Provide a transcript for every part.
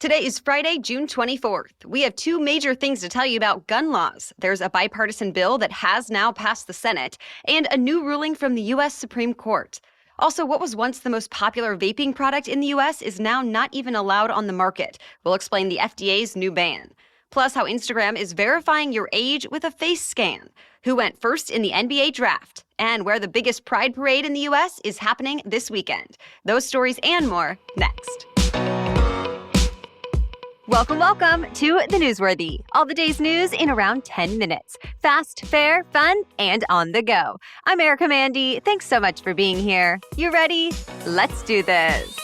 Today is Friday, June 24th. We have two major things to tell you about gun laws. There's a bipartisan bill that has now passed the Senate, and a new ruling from the U.S. Supreme Court. Also, what was once the most popular vaping product in the U.S. is now not even allowed on the market. We'll explain the FDA's new ban. Plus, how Instagram is verifying your age with a face scan. Who went first in the NBA draft? And where the biggest pride parade in the U.S. is happening this weekend. Those stories and more next. Welcome to The Newsworthy. All the day's news in around 10 minutes. Fast, fair, fun, and on the go. I'm Erica Mandy. Thanks so much for being here. You ready? Let's do this.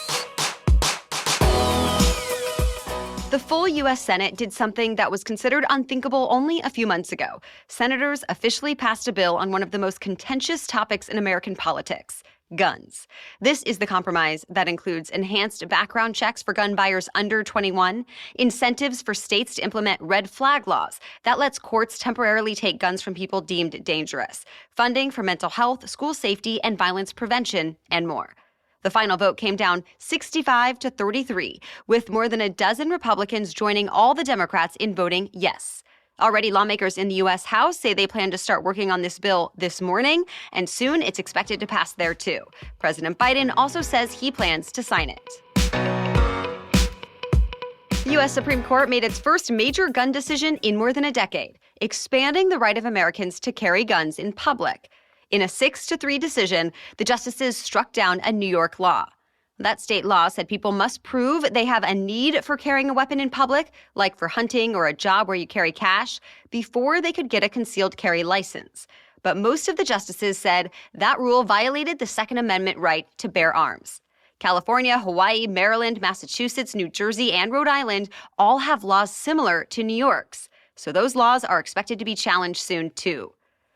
The full U.S. Senate did something that was considered unthinkable only a few months ago. Senators officially passed a bill on one of the most contentious topics in American politics. Guns. This is the compromise that includes enhanced background checks for gun buyers under 21, incentives for states to implement red flag laws that lets courts temporarily take guns from people deemed dangerous, funding for mental health, school safety, and violence prevention, and more. The final vote came down 65-33, with more than a dozen Republicans joining all the Democrats in voting yes. Already, lawmakers in the U.S. House say they plan to start working on this bill this morning, and soon it's expected to pass there too. President Biden also says he plans to sign it. The U.S. Supreme Court made its first major gun decision in more than a decade, expanding the right of Americans to carry guns in public. In a 6-3 decision, the justices struck down a New York law. That state law said people must prove they have a need for carrying a weapon in public, like for hunting or a job where you carry cash, before they could get a concealed carry license. But most of the justices said that rule violated the Second Amendment right to bear arms. California, Hawaii, Maryland, Massachusetts, New Jersey, and Rhode Island all have laws similar to New York's. So those laws are expected to be challenged soon, too.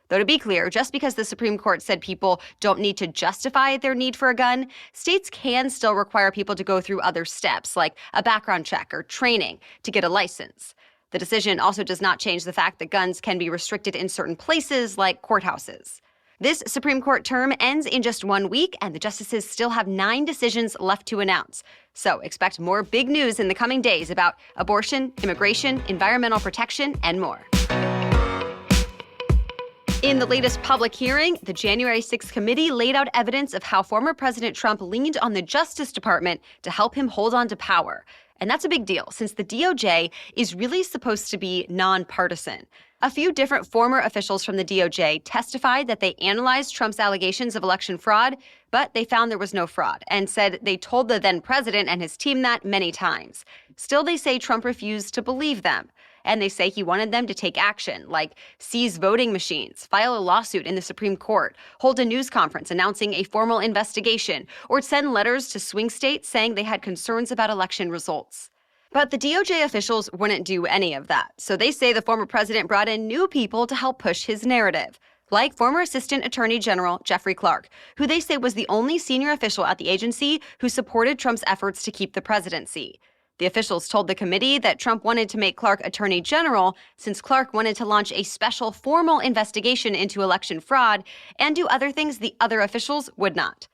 Though to be clear, just because the Supreme Court said people don't need to justify their need for a gun, states can still require people to go through other steps, like a background check or training, to get a license. The decision also does not change the fact that guns can be restricted in certain places, like courthouses. This Supreme Court term ends in just 1 week, and the justices still have 9 decisions left to announce. So expect more big news in the coming days about abortion, immigration, environmental protection, and more. In the latest public hearing, the January 6th committee laid out evidence of how former President Trump leaned on the Justice Department to help him hold on to power. And that's a big deal, since the DOJ is really supposed to be nonpartisan. A few different former officials from the DOJ testified that they analyzed Trump's allegations of election fraud, but they found there was no fraud, and said they told the then president and his team that many times. Still, they say Trump refused to believe them. And they say he wanted them to take action, like seize voting machines, file a lawsuit in the Supreme Court, hold a news conference announcing a formal investigation, or send letters to swing states saying they had concerns about election results. But the DOJ officials wouldn't do any of that, so they say the former president brought in new people to help push his narrative, like former Assistant Attorney General Jeffrey Clark, who they say was the only senior official at the agency who supported Trump's efforts to keep the presidency. The officials told the committee that Trump wanted to make Clark Attorney General since Clark wanted to launch a special formal investigation into election fraud and do other things the other officials would not.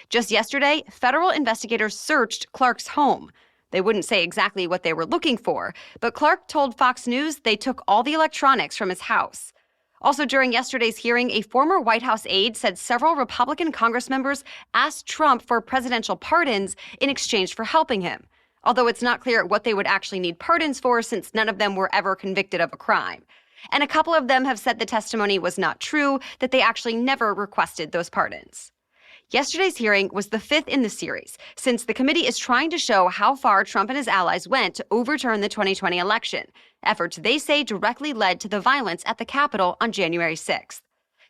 Just yesterday, federal investigators searched Clark's home. They wouldn't say exactly what they were looking for, but Clark told Fox News they took all the electronics from his house. Also, during yesterday's hearing, a former White House aide said several Republican Congress members asked Trump for presidential pardons in exchange for helping him. Although it's not clear what they would actually need pardons for, since none of them were ever convicted of a crime. And a couple of them have said the testimony was not true, that they actually never requested those pardons. Yesterday's hearing was the 5th in the series, since the committee is trying to show how far Trump and his allies went to overturn the 2020 election, efforts they say directly led to the violence at the Capitol on January 6th.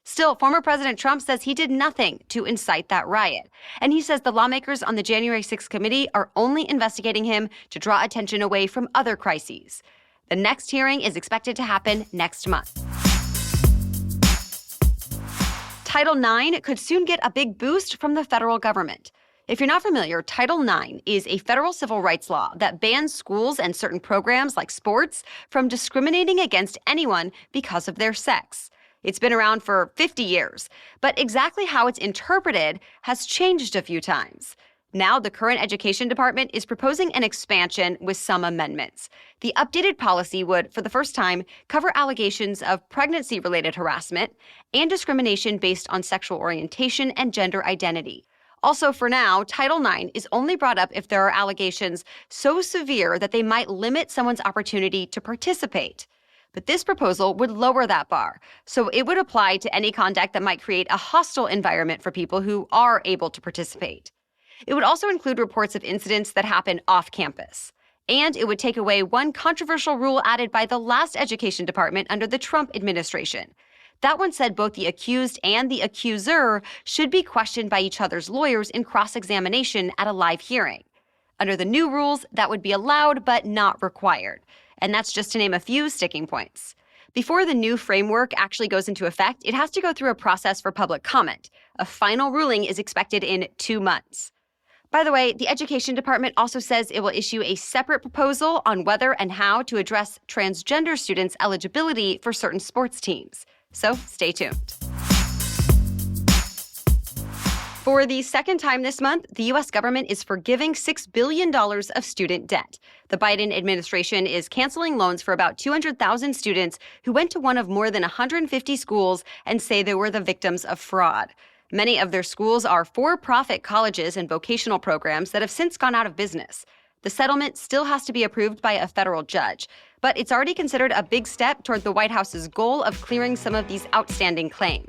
Still, former President Trump says he did nothing to incite that riot. And he says the lawmakers on the January 6th committee are only investigating him to draw attention away from other crises. The next hearing is expected to happen next month. Title IX could soon get a big boost from the federal government. If you're not familiar, Title IX is a federal civil rights law that bans schools and certain programs like sports from discriminating against anyone because of their sex. It's been around for 50 years, but exactly how it's interpreted has changed a few times. Now, the current education department is proposing an expansion with some amendments. The updated policy would, for the first time, cover allegations of pregnancy-related harassment and discrimination based on sexual orientation and gender identity. Also, for now, Title IX is only brought up if there are allegations so severe that they might limit someone's opportunity to participate. But this proposal would lower that bar, so it would apply to any conduct that might create a hostile environment for people who are able to participate. It would also include reports of incidents that happen off campus. And it would take away one controversial rule added by the last education department under the Trump administration. That one said both the accused and the accuser should be questioned by each other's lawyers in cross-examination at a live hearing. Under the new rules, that would be allowed but not required. And that's just to name a few sticking points. Before the new framework actually goes into effect, it has to go through a process for public comment. A final ruling is expected in 2 months. By the way, the Education Department also says it will issue a separate proposal on whether and how to address transgender students' eligibility for certain sports teams. So stay tuned. For the second time this month, the U.S. government is forgiving $6 billion of student debt. The Biden administration is canceling loans for about 200,000 students who went to one of more than 150 schools and say they were the victims of fraud. Many of their schools are for-profit colleges and vocational programs that have since gone out of business. The settlement still has to be approved by a federal judge, but it's already considered a big step toward the White House's goal of clearing some of these outstanding claims.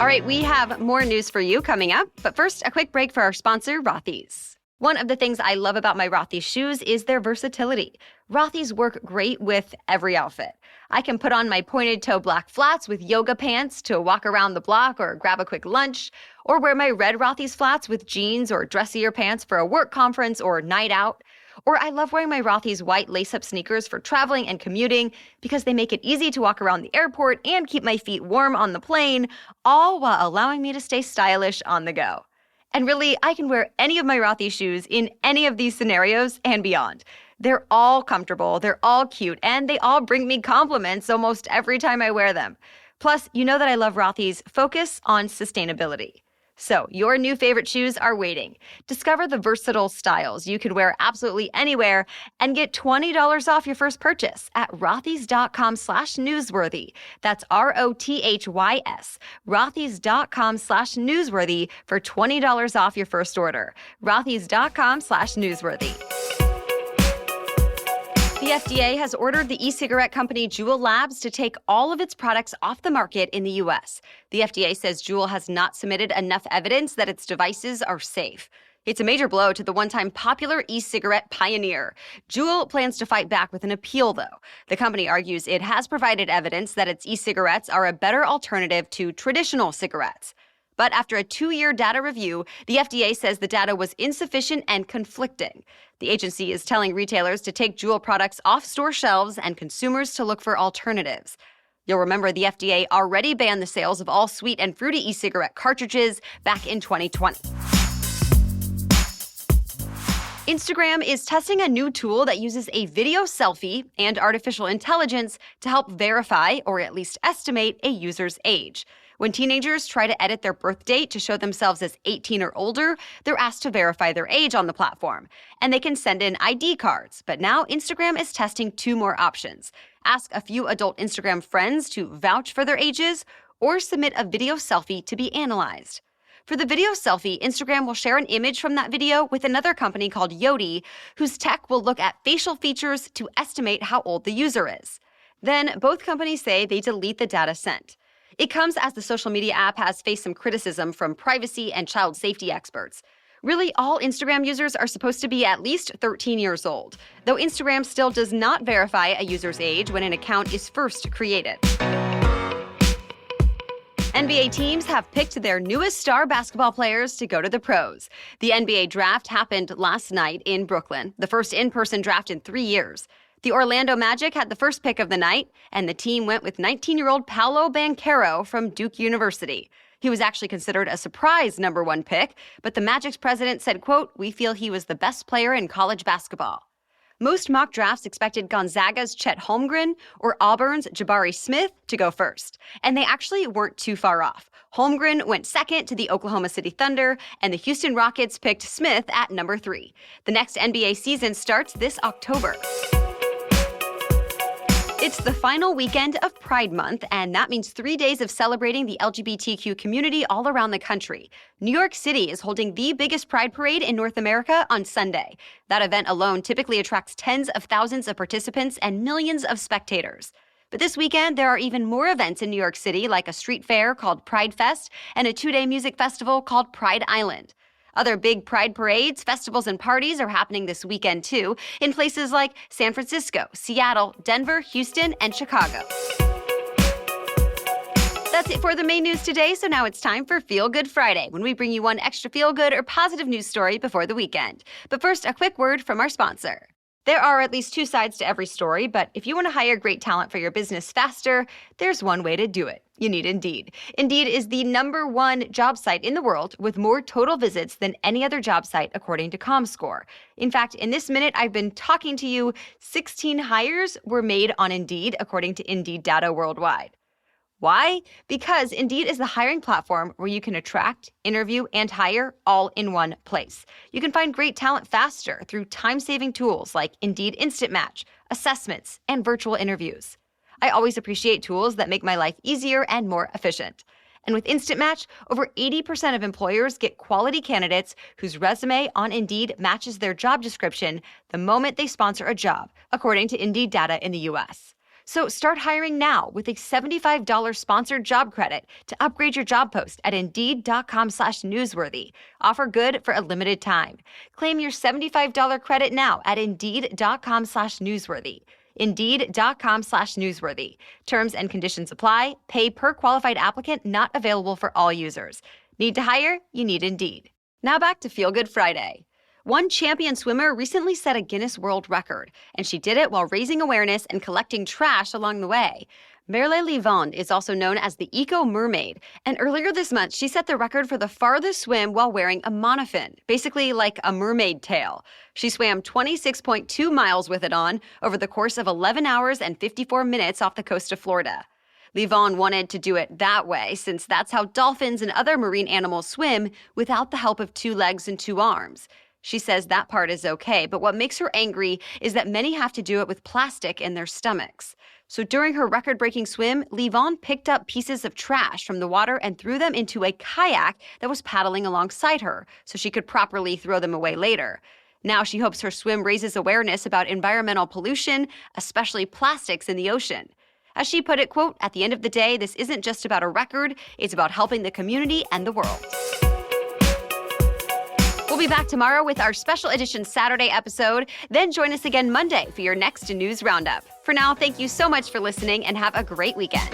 All right, we have more news for you coming up, but first, a quick break for our sponsor, Rothy's. One of the things I love about my Rothy's shoes is their versatility. Rothy's work great with every outfit. I can put on my pointed toe black flats with yoga pants to walk around the block or grab a quick lunch, or wear my red Rothy's flats with jeans or dressier pants for a work conference or night out. Or I love wearing my Rothy's white lace-up sneakers for traveling and commuting because they make it easy to walk around the airport and keep my feet warm on the plane, all while allowing me to stay stylish on the go. And really, I can wear any of my Rothy's shoes in any of these scenarios and beyond. They're all comfortable, they're all cute, and they all bring me compliments almost every time I wear them. Plus, you know that I love Rothy's focus on sustainability. So, your new favorite shoes are waiting. Discover the versatile styles you can wear absolutely anywhere and get $20 off your first purchase at rothys.com/newsworthy. That's ROTHYS. Rothys.com/newsworthy for $20 off your first order. Rothys.com/newsworthy. The FDA has ordered the e-cigarette company Juul Labs to take all of its products off the market in the U.S. The FDA says Juul has not submitted enough evidence that its devices are safe. It's a major blow to the one-time popular e-cigarette pioneer. Juul plans to fight back with an appeal, though. The company argues it has provided evidence that its e-cigarettes are a better alternative to traditional cigarettes. But after a 2-year data review, the FDA says the data was insufficient and conflicting. The agency is telling retailers to take Juul products off store shelves and consumers to look for alternatives. You'll remember the FDA already banned the sales of all sweet and fruity e-cigarette cartridges back in 2020. Instagram is testing a new tool that uses a video selfie and artificial intelligence to help verify, or at least estimate, a user's age. When teenagers try to edit their birth date to show themselves as 18 or older, they're asked to verify their age on the platform. And they can send in ID cards. But now Instagram is testing 2 more options. Ask a few adult Instagram friends to vouch for their ages, or submit a video selfie to be analyzed. For the video selfie, Instagram will share an image from that video with another company called Yoti, whose tech will look at facial features to estimate how old the user is. Then both companies say they delete the data sent. It comes as the social media app has faced some criticism from privacy and child safety experts. Really, all Instagram users are supposed to be at least 13 years old, though Instagram still does not verify a user's age when an account is first created. NBA teams have picked their newest star basketball players to go to the pros. The NBA draft happened last night in Brooklyn, the first in-person draft in 3 years. The Orlando Magic had the first pick of the night, and the team went with 19-year-old Paolo Banchero from Duke University. He was actually considered a surprise number 1 pick, but the Magic's president said, quote, "We feel he was the best player in college basketball." Most mock drafts expected Gonzaga's Chet Holmgren or Auburn's Jabari Smith to go first, and they actually weren't too far off. Holmgren went second to the Oklahoma City Thunder, and the Houston Rockets picked Smith at number 3. The next NBA season starts this October. It's the final weekend of Pride Month, and that means 3 days of celebrating the LGBTQ community all around the country. New York City is holding the biggest Pride Parade in North America on Sunday. That event alone typically attracts tens of thousands of participants and millions of spectators. But this weekend, there are even more events in New York City, like a street fair called Pride Fest and a 2-day music festival called Pride Island. Other big Pride parades, festivals, and parties are happening this weekend, too, in places like San Francisco, Seattle, Denver, Houston, and Chicago. That's it for the main news today, so now it's time for Feel Good Friday, when we bring you one extra feel-good or positive news story before the weekend. But first, a quick word from our sponsor. There are at least 2 sides to every story, but if you want to hire great talent for your business faster, there's one way to do it. You need Indeed. Indeed is the #1 job site in the world with more total visits than any other job site, according to ComScore. In fact, in this minute I've been talking to you, 16 hires were made on Indeed, according to Indeed data worldwide. Why? Because Indeed is the hiring platform where you can attract, interview, and hire all in one place. You can find great talent faster through time-saving tools like Indeed Instant Match, assessments, and virtual interviews. I always appreciate tools that make my life easier and more efficient. And with Instant Match, over 80% of employers get quality candidates whose resume on Indeed matches their job description the moment they sponsor a job, according to Indeed data in the U.S. So start hiring now with a $75 sponsored job credit to upgrade your job post at Indeed.com/newsworthy. Offer good for a limited time. Claim your $75 credit now at Indeed.com/newsworthy. Indeed.com/newsworthy. Terms and conditions apply. Pay per qualified applicant, not available for all users. Need to hire? You need Indeed. Now back to Feel Good Friday. One champion swimmer recently set a Guinness World Record, and she did it while raising awareness and collecting trash along the way. Merle Vaping is also known as the Eco Mermaid, and earlier this month she set the record for the farthest swim while wearing a monofin, basically like a mermaid tail. She swam 26.2 miles with it on over the course of 11 hours and 54 minutes off the coast of Florida. Vaping wanted to do it that way, since that's how dolphins and other marine animals swim without the help of 2 legs and 2 arms. She says that part is okay, but what makes her angry is that many have to do it with plastic in their stomachs. So during her record-breaking swim, Vaping picked up pieces of trash from the water and threw them into a kayak that was paddling alongside her, so she could properly throw them away later. Now she hopes her swim raises awareness about environmental pollution, especially plastics in the ocean. As she put it, quote, "At the end of the day, this isn't just about a record, it's about helping the community and the world." We'll be back tomorrow with our special edition Saturday episode. Then join us again Monday for your next news roundup. For now, thank you so much for listening and have a great weekend.